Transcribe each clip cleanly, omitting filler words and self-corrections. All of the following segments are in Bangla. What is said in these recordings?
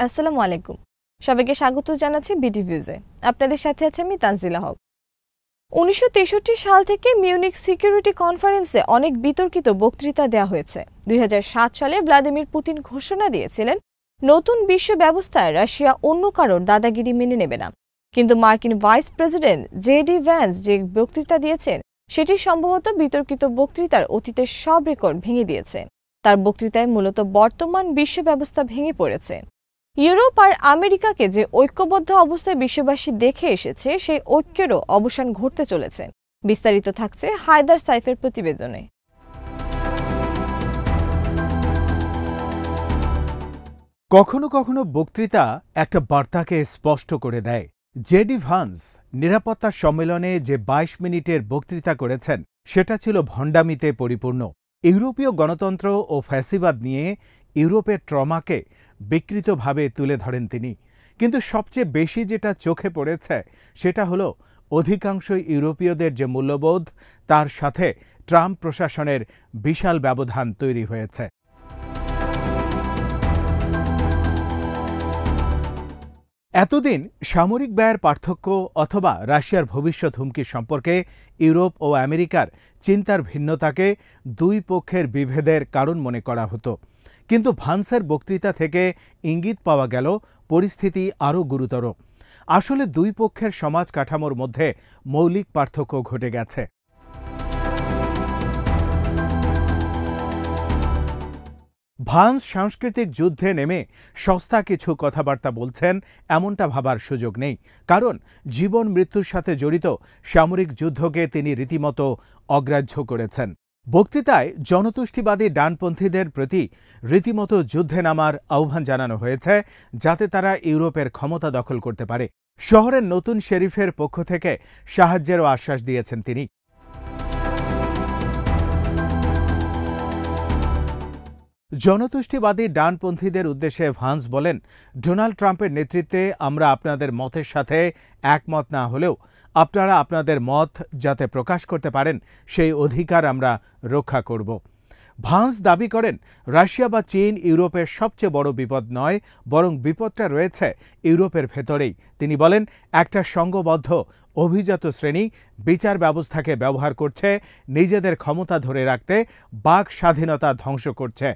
আসসালামু আলাইকুম। সবাইকে স্বাগত জানাচ্ছি বিডি ভিউজে। আপনাদের সাথে আছে আমি তানজিলা হক। ১৯৬৩ সাল থেকে মিউনিক সিকিউরিটি কনফারেন্সে অনেক বিতর্কিত বক্তৃতা দেওয়া হয়েছে। ২০০৭ সালে ভ্লাদিমির পুতিন ঘোষণা দিয়েছিলেন নতুন বিশ্ব ব্যবস্থায় রাশিয়া অন্য কারোর দাদাগিরি মেনে নেবে না। কিন্তু মার্কিন ভাইস প্রেসিডেন্ট জেডি ভ্যান্স যে বক্তৃতা দিয়েছেন সেটি সম্ভবত বিতর্কিত বক্তৃতার অতীতের সব রেকর্ড ভেঙে দিয়েছে। তার বক্তৃতায় মূলত বর্তমান বিশ্ব ব্যবস্থা ভেঙে পড়েছে। ইউরোপ আর আমেরিকাকে যে ঐক্যবদ্ধ অবস্থায় বিশ্ববাসী দেখে এসেছে সেই ঐক্যেরও অবসান ঘটতে চলেছে। বিস্তারিত থাকছে হায়দার সাইফের প্রতিবেদনে। কখনো কখনো বক্তৃতা একটা বার্তাকে স্পষ্ট করে দেয়। জেডি ভান্স নিরাপত্তা সম্মেলনে যে ২২ মিনিটের বক্তৃতা করেছেন সেটা ছিল ভণ্ডামিতে পরিপূর্ণ। ইউরোপীয় গণতন্ত্র ও ফ্যাসিবাদ নিয়ে ইউরোপের ট্রমাকে বিকৃতভাবে তুলে ধরেন তিনি। কিন্তু সবচেয়ে বেশি যেটা চোখে পড়েছে সেটা হলো অধিকাংশ ইউরোপীয়দের যে মূল্যবোধ তার সাথে ট্রাম্প প্রশাসনের বিশাল ব্যবধান তৈরি হয়েছে। এতদিন সামরিক ব্যয়ের পার্থক্য অথবা রাশিয়ার ভবিষ্যৎ হুমকি সম্পর্কে ইউরোপ ও আমেরিকার চিন্তার ভিন্নতাকে দুই পক্ষের বিভেদের কারণ মনে করা হতো। কিন্তু ভান্সের বক্তৃতা থেকে ইঙ্গিত পাওয়া গেল পরিস্থিতি আরও গুরুতর। আসলে দুই পক্ষের সমাজ কাঠামোর মধ্যে মৌলিক পার্থক্য ঘটে গেছে। ভান্স সাংস্কৃতিক যুদ্ধে নেমে সস্তা কিছু কথাবার্তা বলছেন এমনটা ভাবার সুযোগ নেই, কারণ জীবন মৃত্যুর সাথে জড়িত সামরিক যুদ্ধকে তিনি রীতিমতো অগ্রাহ্য করেছেন। বক্তৃতায় জনতুষ্টিবাদী ডানপন্থীদের প্রতি রীতিমতো যুদ্ধে নামার আহ্বান জানানো হয়েছে, যাতে তারা ইউরোপের ক্ষমতা দখল করতে পারে। শহরের নতুন শেরিফের পক্ষ থেকে সাহায্যেরও আশ্বাস দিয়েছেন তিনি। জনতুষ্টিবাদী ডানপন্থীদের উদ্দেশ্যে ভান্স বলেন, ডোনাল্ড ট্রাম্পের নেতৃত্বে আমরা আপনাদের মতের সাথে একমত না হলেও আপনারা আপনাদের মত যাতে প্রকাশ করতে পারেন সেই অধিকার আমরা রক্ষা করব। ভান্স দাবি করেন, রাশিয়া বা চীন ইউরোপের সবচেয়ে বড় বিপদ নয়, বরং বিপদটা রয়েছে ইউরোপের ভেতরেই। তিনি বলেন, একটা সংঘবদ্ধ অভিজাত শ্রেণী বিচার ব্যবস্থাকে ব্যবহার করছে নিজেদের ক্ষমতা ধরে রাখতে, বাক স্বাধীনতা ধ্বংস করছে।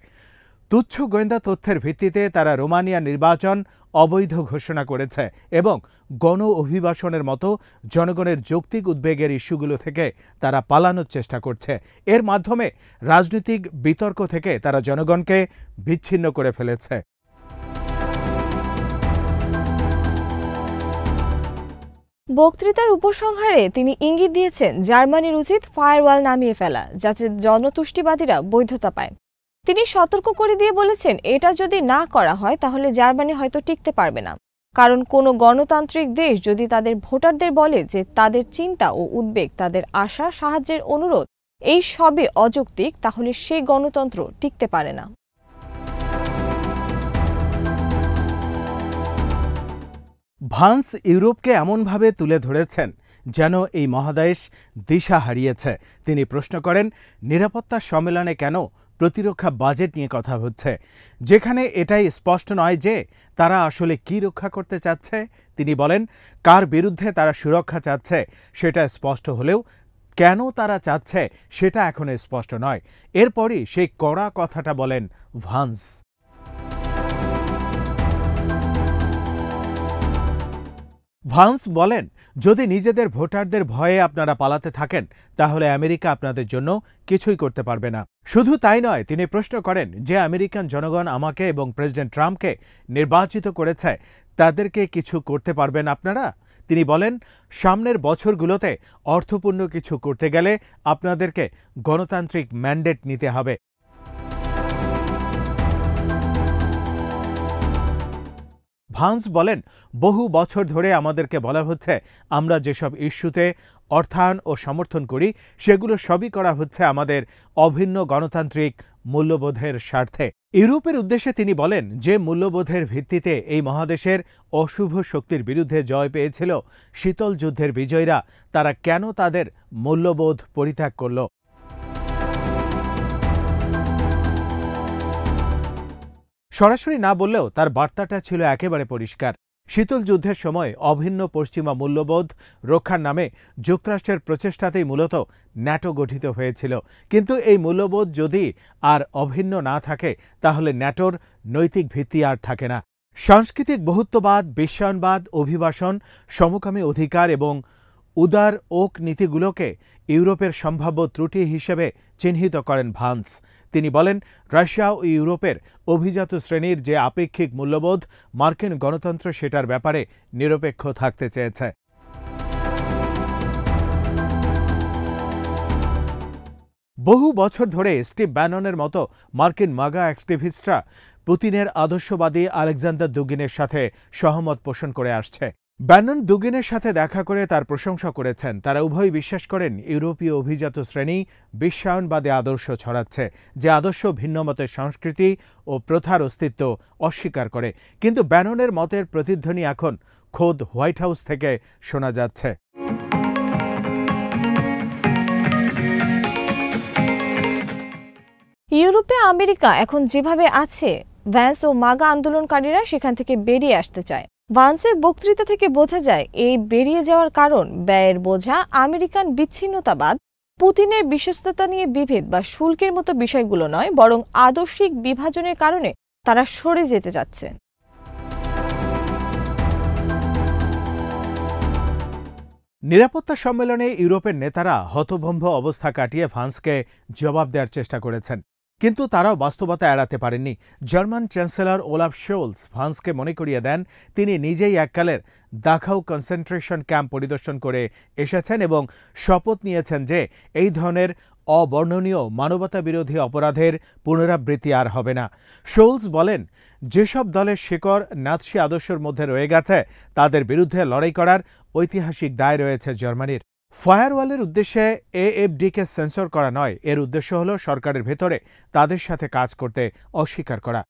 তুচ্ছ গোয়েন্দা তথ্যের ভিত্তিতে তারা রোমানিয়া নির্বাচন অবৈধ ঘোষণা করেছে এবং গণ অভিবাসনের মতো জনগণের যৌক্তিক উদ্বেগের ইস্যুগুলো থেকে তারা পালানোর চেষ্টা করছে। এর মাধ্যমে রাজনৈতিক বিতর্ক থেকে তারা জনগণকে বিচ্ছিন্ন করে ফেলেছে। বক্তৃতার উপসংহারে তিনি ইঙ্গিত দিয়েছেন জার্মানির উচিত ফায়ারওয়াল নামিয়ে ফেলা, যাতে জনতুষ্টিবাদীরা বৈধতা পায়। তিনি সতর্ক করে দিয়ে বলেছেন, এটা যদি না করা হয় তাহলে জার্মানি হয়তো টিকতে পারবে না। কারণ কোনো গণতান্ত্রিক দেশ যদি তাদের ভোটারদের বলে যে তাদের চিন্তা ও উদ্বেগ, তাদের আশা, সাহায্যের অনুরোধ এই সবই অযৌক্তিক, তাহলে সেই গণতন্ত্র টিকতে পারে না। ভান্স ইউরোপকে এমনভাবে তুলে ধরেছেন যেন এই মহাদেশ দিশা হারিয়েছে। তিনি প্রশ্ন করেন, নিরাপত্তা সম্মেলনে কেন প্রতিরক্ষা বাজেট নিয়ে কথা হচ্ছে, যেখানে এটাই স্পষ্ট নয় যে তারা আসলে কি রক্ষা করতে চাচ্ছে। তিনি বলেন, কার বিরুদ্ধে তারা সুরক্ষা চাচ্ছে সেটা স্পষ্ট হলেও কেন তারা চাচ্ছে সেটা এখনো স্পষ্ট নয়। এরপরই সেই কড়া কথাটা বলেন ভান্স। ভান্স বলেন, যদি নিজেদের ভোটারদের ভয়ে আপনারা পালাতে থাকেন তাহলে আমেরিকা আপনাদের জন্য কিছুই করতে পারবে না। শুধু তাই নয়, তিনি প্রশ্ন করেন, যে আমেরিকান জনগণ আমাকে এবং প্রেসিডেন্ট ট্রাম্পকে নির্বাচিত করেছে তাদেরকে কিছু করতে পারবেন আপনারা? তিনি বলেন, সামনের বছরগুলোতে অর্থপূর্ণ কিছু করতে গেলে আপনাদেরকে গণতান্ত্রিক ম্যান্ডেট নিতে হবে। ভান্স বলেন, বহু বছর ধরে আমাদেরকে বলা হচ্ছে আমরা যেসব ইস্যুতে অর্থায়ন ও সমর্থন করি সেগুলো সবই করা হচ্ছে আমাদের অভিন্ন গণতান্ত্রিক মূল্যবোধের স্বার্থে। ইউরোপের উদ্দেশ্যে তিনি বলেন, যে মূল্যবোধের ভিত্তিতে এই মহাদেশের অশুভ শক্তির বিরুদ্ধে জয় পেয়েছিল শীতল যুদ্ধের বিজয়ীরা, তারা কেন তাদের মূল্যবোধ পরিত্যাগ করল। সরাসরি না বললেও তার বার্তাটা ছিল একেবারে পরিষ্কার। শীতল যুদ্ধের সময় অভিন্ন পশ্চিমা মূল্যবোধ রক্ষার নামে যুক্তরাষ্ট্রের প্রচেষ্টাতেই মূলত ন্যাটো গঠিত হয়েছিল। কিন্তু এই মূল্যবোধ যদি আর অভিন্ন না থাকে তাহলে ন্যাটোর নৈতিক ভিত্তি আর থাকে না। সাংস্কৃতিক বহুত্ববাদ, বিশ্বায়নবাদ, অভিবাসন, সমকামী অধিকার এবং উদার ওক নীতিগুলোকে ইউরোপের সম্ভাব্য ত্রুটি হিসেবে চিহ্নিত করেন ভান্স। তিনি বলেন, রাশিয়া ও ইউরোপের অভিজাত শ্রেণীর যে আপেক্ষিক মূল্যবোধ, মার্কিন গণতন্ত্র সেটার ব্যাপারে নিরপেক্ষ থাকতে চেয়েছে। বহু বছর ধরে স্টিভ ব্যাননের মতো মার্কিন মাগা অ্যাক্টিভিস্টরা পুতিনের আদর্শবাদী আলেকজান্ডার দুগিনের সাথে সহমত পোষণ করে আসছে। ব্যানন দুগিনের সাথে দেখা করে তার প্রশংসা করেছেন। তারা উভয়ই বিশ্বাস করেন ইউরোপীয় অভিজাত শ্রেণী বিশ্বায়নবাদী আদর্শ ছড়াচ্ছে, যে আদর্শ ভিন্নমতের সংস্কৃতি ও প্রথার অস্তিত্ব অস্বীকার করে। কিন্তু ব্যাননের মতের প্রতিধ্বনি এখন খোদ হোয়াইট হাউস থেকে শোনা যাচ্ছে। ইউরোপে আমেরিকা এখন যেভাবে আছে, ভ্যান্স ও মাগা আন্দোলনকারীরা সেখান থেকে বেরিয়ে আসতে চায়। ভান্সের বক্তৃতা থেকে বোঝা যায় এই বেরিয়ে যাওয়ার কারণ ব্যয়ের বোঝা, আমেরিকান বিচ্ছিন্নতাবাদ, পুতিনের বিশ্বস্ততা নিয়ে বিভেদ বা শুল্কের মতো বিষয়গুলো নয়, বরং আদর্শিক বিভাজনের কারণে তারা সরে যেতে যাচ্ছে। নিরাপত্তা সম্মেলনে ইউরোপের নেতারা হতভম্ব অবস্থা কাটিয়ে ভান্সকে জবাব দেওয়ার চেষ্টা করেছেন, কিন্তু তারাও বাস্তবতা এড়াতে পারেননি। জার্মান চ্যান্সেলর ওলাফ শোলস ভান্সকে মনে করিয়ে দেন তিনি নিজেই এককালের দাখাউ কনসেন্ট্রেশন ক্যাম্প পরিদর্শন করে এসেছেন এবং শপথ নিয়েছেন যে এই ধরনের অবর্ণনীয় মানবতা বিরোধী অপরাধের পুনরাবৃত্তি আর হবে না। শোলস বলেন, যেসব দলের শিকড় নাৎসি আদর্শের মধ্যে রয়ে গেছে তাদের বিরুদ্ধে লড়াই করার ঐতিহাসিক দায় রয়েছে জার্মানির। ফায়ারওয়ালের উদ্দেশ্যে এএফডিকে সেন্সর করা নয়, এর উদ্দেশ্য হল সরকারের ভেতরে তাদের সাথে কাজ করতে অস্বীকার করা।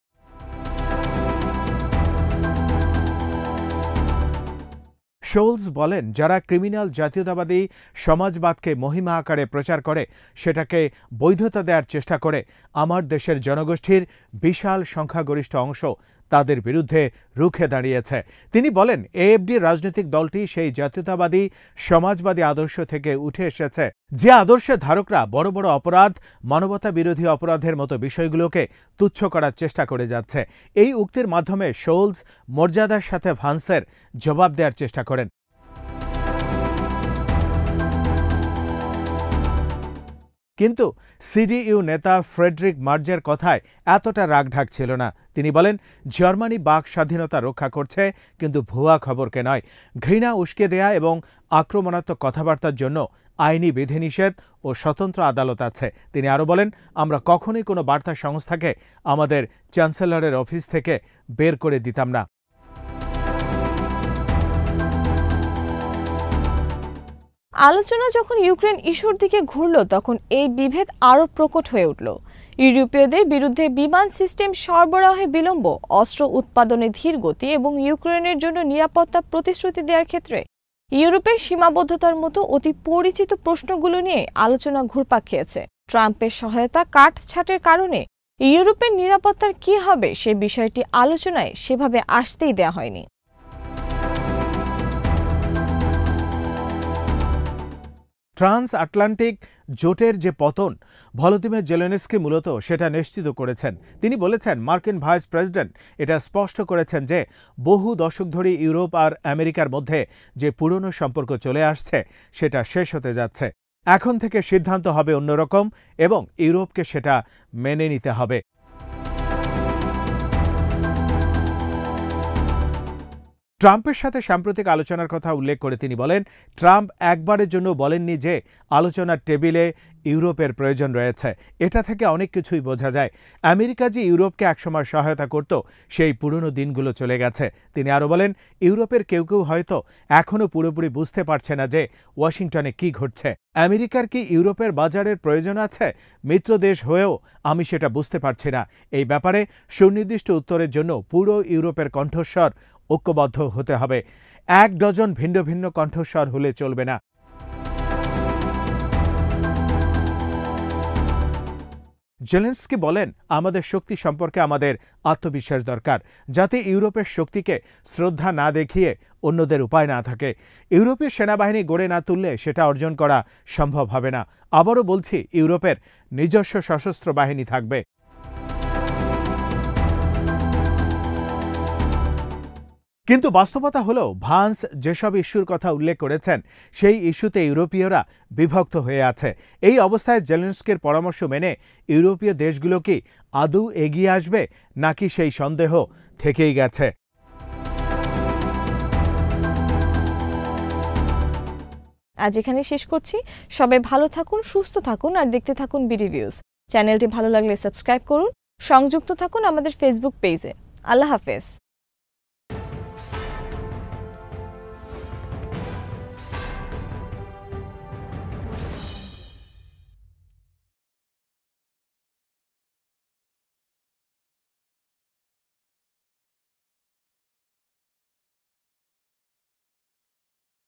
শোলস বলেন, যারা ক্রিমিনাল জাতীয়তাবাদী সমাজবাদকে মহিমা আকারে প্রচার করে, সেটাকে বৈধতা দেওয়ার চেষ্টা করে, আমার দেশের জনগোষ্ঠীর বিশাল সংখ্যাগরিষ্ঠ অংশ তাদের বিরুদ্ধে রুখে দাঁড়িয়েছে। তিনি বলেন, এএফডি রাজনৈতিক দলটি সেই জাতীয়তাবাদী সমাজবাদী আদর্শ থেকে উঠে এসেছে, যে আদর্শের ধারকরা বড় বড় অপরাধ, মানবতা বিরোধী অপরাধের মতো বিষয়গুলোকে তুচ্ছ করার চেষ্টা করে যাচ্ছে। এই উক্তির মাধ্যমে শোলস মর্যাদার সাথে ভান্সের জবাব দেওয়ার চেষ্টা করেন। কিন্তু সিডিইউ নেতা ফ্রেডরিক মার্জের কথায় এতটা রাগঢাক ছিল না। তিনি বলেন, জার্মানি বাক স্বাধীনতা রক্ষা করছে, কিন্তু ভুয়া খবরকে নয়। ঘৃণা উস্কে দেয়া এবং আক্রমণাত্মক কথাবার্তার জন্য আইনি বিধিনিষেধ ও স্বতন্ত্র আদালত আছে। তিনি আরও বলেন, আমরা কখনোই কোনো বার্তা সংস্থাকে আমাদের চ্যান্সেলরের অফিস থেকে বের করে দিতাম না। আলোচনা যখন ইউক্রেন ইস্যুর দিকে ঘুরল, তখন এই বিভেদ আরও প্রকট হয়ে উঠল। ইউরোপীয়দের বিরুদ্ধে বিমান সিস্টেম সরবরাহে বিলম্ব, অস্ত্র উৎপাদনে ধীর গতি এবং ইউক্রেনের জন্য নিরাপত্তা প্রতিশ্রুতি দেওয়ার ক্ষেত্রে ইউরোপের সীমাবদ্ধতার মতো অতি পরিচিত প্রশ্নগুলো নিয়ে আলোচনা ঘুরপাক খেয়েছে। ট্রাম্পের সহায়তা কাটছাঁটের কারণে ইউরোপের নিরাপত্তার কি হবে সে বিষয়টি আলোচনায় সেভাবে আসতেই দেয়া হয়নি। ট্রান্স আটলান্টিক জোটের যে পতন ভলোদিমির জেলেনস্কি মূলত সেটা নিশ্চিত করেছেন। তিনি বলেছেন, মার্কিন ভাইস প্রেসিডেন্ট এটা স্পষ্ট করেছেন যে বহু দশক ধরে ইউরোপ আর আমেরিকার মধ্যে যে পুরনো সম্পর্ক চলে আসছে সেটা শেষ হতে যাচ্ছে। এখন থেকে সিদ্ধান্ত হবে অন্যরকম এবং ইউরোপকে সেটা মেনে নিতে হবে। ট্রাম্পের সাথে সাম্প্রতিক আলোচনার কথা উল্লেখ করে তিনি বলেন, ট্রাম্প একবারের জন্য বলেননি যে আলোচনার টেবিলে ইউরোপের প্রয়োজন রয়েছে। এটা থেকে অনেক কিছুই বোঝা যায়। আমেরিকা যে ইউরোপকে একসময় সহায়তা করত, সেই পুরনো দিনগুলো চলে গেছে। তিনি আরও বলেন, ইউরোপের কেউ কেউ হয়তো এখনও পুরোপুরি বুঝতে পারছে না যে ওয়াশিংটনে কি ঘটছে। আমেরিকার কি ইউরোপের বাজারের প্রয়োজন আছে? মিত্র দেশ হয়েও আমি সেটা বুঝতে পারছি না। এই ব্যাপারে সুনির্দিষ্ট উত্তরের জন্য পুরো ইউরোপের কণ্ঠস্বর ঐক্যবদ্ধ হতে হবে। এক ডজন ভিন্ন ভিন্ন কণ্ঠস্বর হলে চলবে না। জেলেনস্কি বলেন, আমাদের শক্তি সম্পর্কে আমাদের আত্মবিশ্বাস দরকার, যাতে ইউরোপের শক্তিকে শ্রদ্ধা না দেখিয়ে অন্যদের উপায় না থাকে। ইউরোপীয় সেনাবাহিনী গড়ে না তুললে সেটা অর্জন করা সম্ভব হবে না। আবারও বলছি, ইউরোপের নিজস্ব সশস্ত্র বাহিনী থাকবে। কিন্তু বাস্তবতা হলো, ভান্স যেসব ইস্যুর কথা উল্লেখ করেছেন সেই ইস্যুতে ইউরোপীয়রা বিভক্ত হয়ে আছে। এই অবস্থায় জেলেনস্কির পরামর্শ মেনে ইউরোপীয় দেশগুলো কি আদৌ এগিয়ে আসবে, নাকি সেই সন্দেহ থেকেই গেছে? আজ এখানে শেষ করছি। সবাই ভালো থাকুন, সুস্থ থাকুন আর দেখতে থাকুন বিডি ভিউজ। চ্যানেলটি ভালো লাগলে সাবস্ক্রাইব করুন, সংযুক্ত থাকুন আমাদের ফেসবুক পেজে। আল্লাহ হাফেজ।